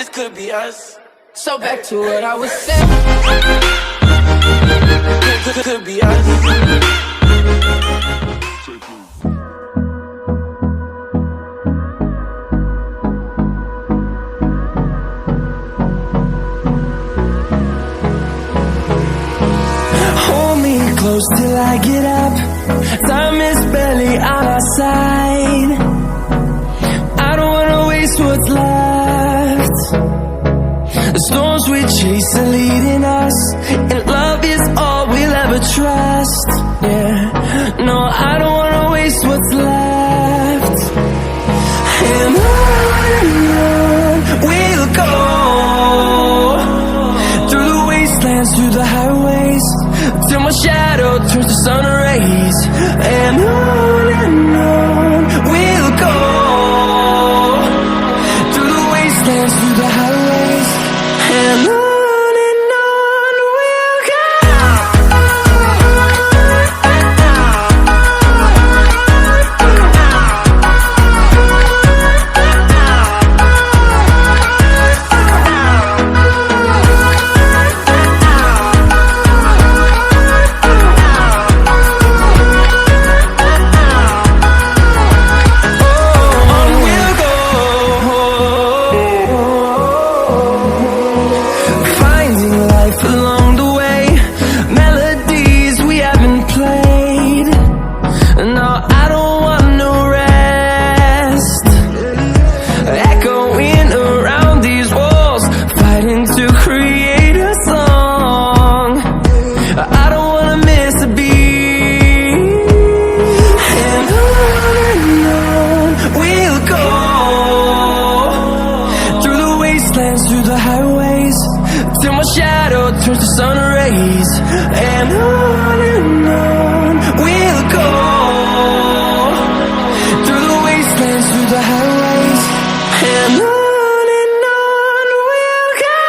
this could be us. So back to what I was saying. Could be us. Hold me close till I get up. Time is barely on our side. I don't wanna waste what's left. The storms we chase are leading us, and love is all we'll ever trust. Yeah, no, I don't wanna waste what's left. And on we'll go, through the wastelands, through the highways, till my shadow turns to sun rays. And on we'll go, through the wastelands, through the highways, and on we'll go. Through the highways, till my shadow turns to sun rays. And on we'll go, through the wastelands, through the highways, and on we'll go.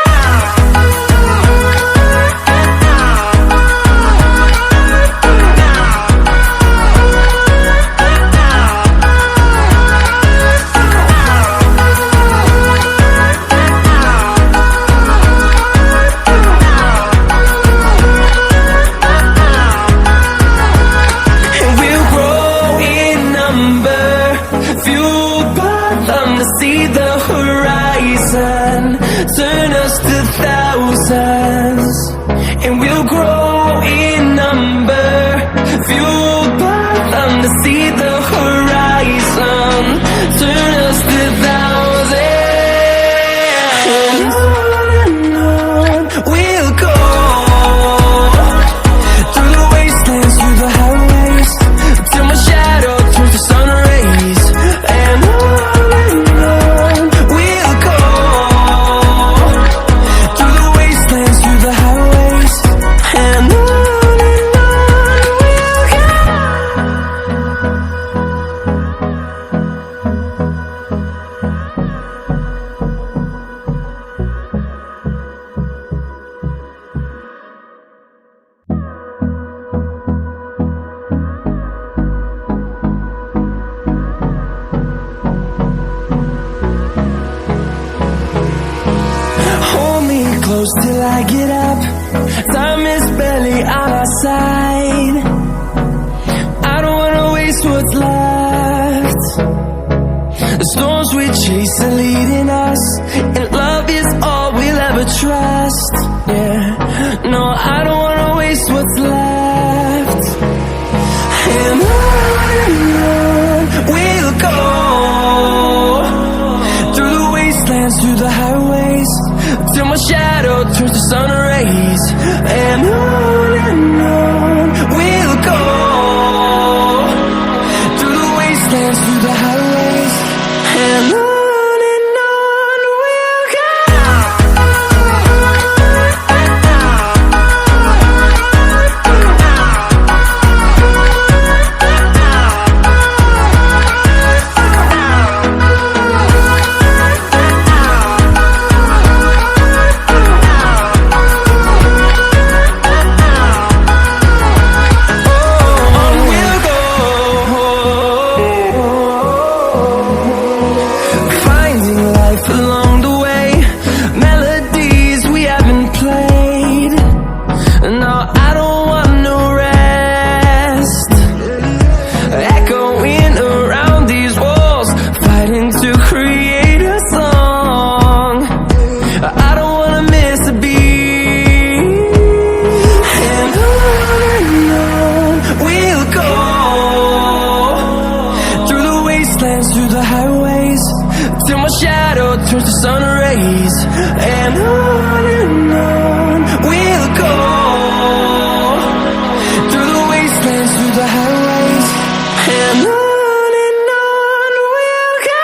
See the horizon, turn us to thousands, and we'll grow in number, fueled by them to see the horizon, turn us to thousands, and on we'll go, through the wastelands, through the highways, till my shadow turns to sun rays. And close till I get up. Time is barely on our side. I don't wanna waste what's left. The storms we chase are leading us, and love is all we'll ever trust. Yeah, no, I don't wanna waste what's left. And on we'll go, through the wastelands, through the highways, till my shadow turns to sun rays. And on we'll go, through the wastelands, through the highways, and on. sun rays. And on we'll go, through the wastelands, through the highways. And on we'll go.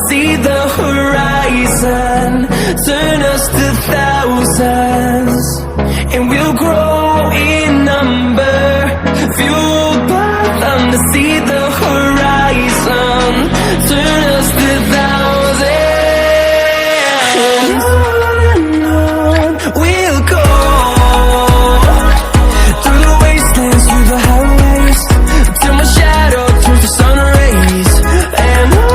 See the horizon, turn us to thousands, and we'll grow in number, fueled by them to see the horizon, turn us to thousands. And on we'll go, through the wastelands, through the highways, till my shadow turns to sun rays. And on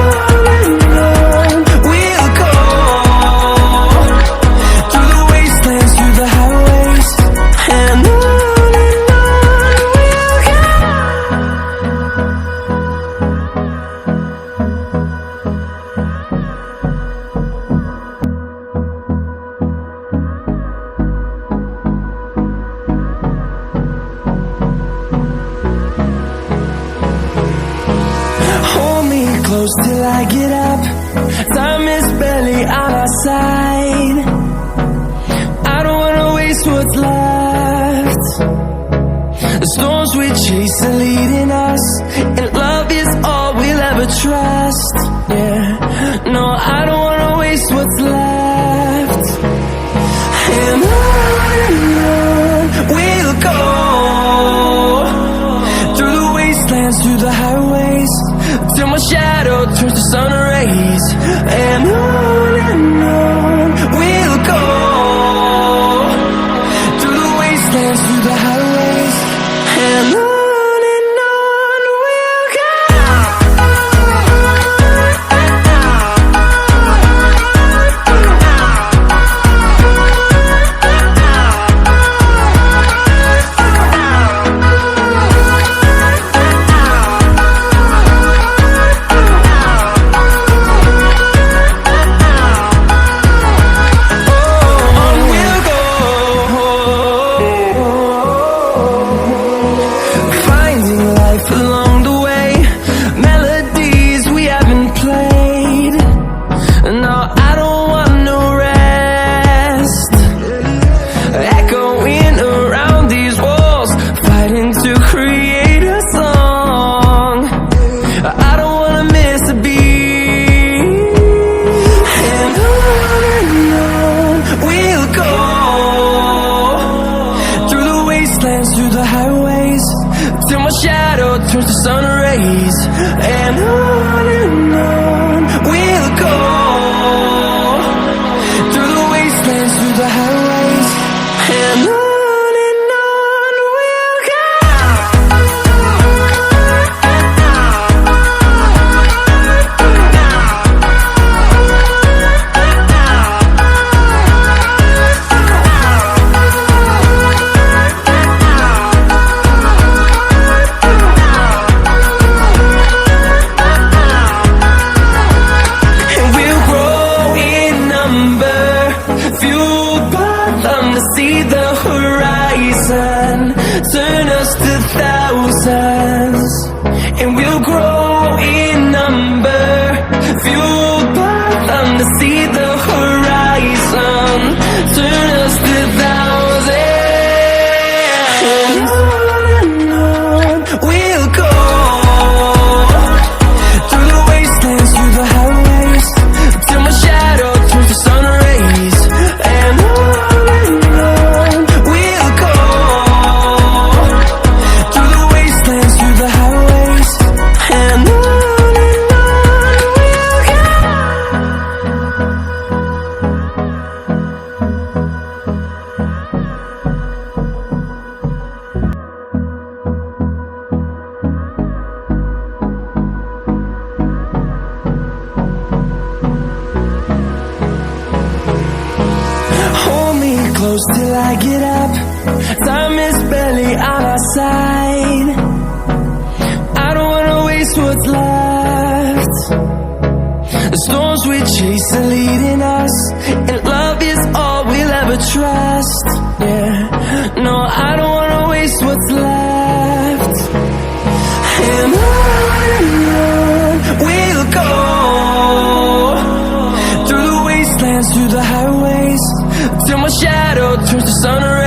close till I get up. Time is barely on our side. I don't wanna waste what's left. The storms we chase are leading us, and love is all we'll ever trust. Yeah, no, I don't wanna waste what's left. And on we'll go, through the wastelands, through the highways, till my shadow turns to sun rays. And on we'll go, through the wastelands, through the highways. And on we'll go. Through the highways, till my shadow turns to sun rays. And on we'll go, through the wastelands, through the highways. And on we'll go. See the horizon, turn us to thousands, and we'll grow in number, fueled by them to see the horizon, turn us to thousands. And on we'll go, through the wastelands, through the highways, till my shadow turns to sun rays. And on we'll go, through the wastelands, through the highways. And till I get up. Time is barely on our side. I don't wanna waste what's left. The storms we chase are leading us, and love is all we'll ever trust. Yeah, no, I don't wanna waste what's left. And on we'll go, through the wastelands, through the highways, till my shadow turns to sun rays.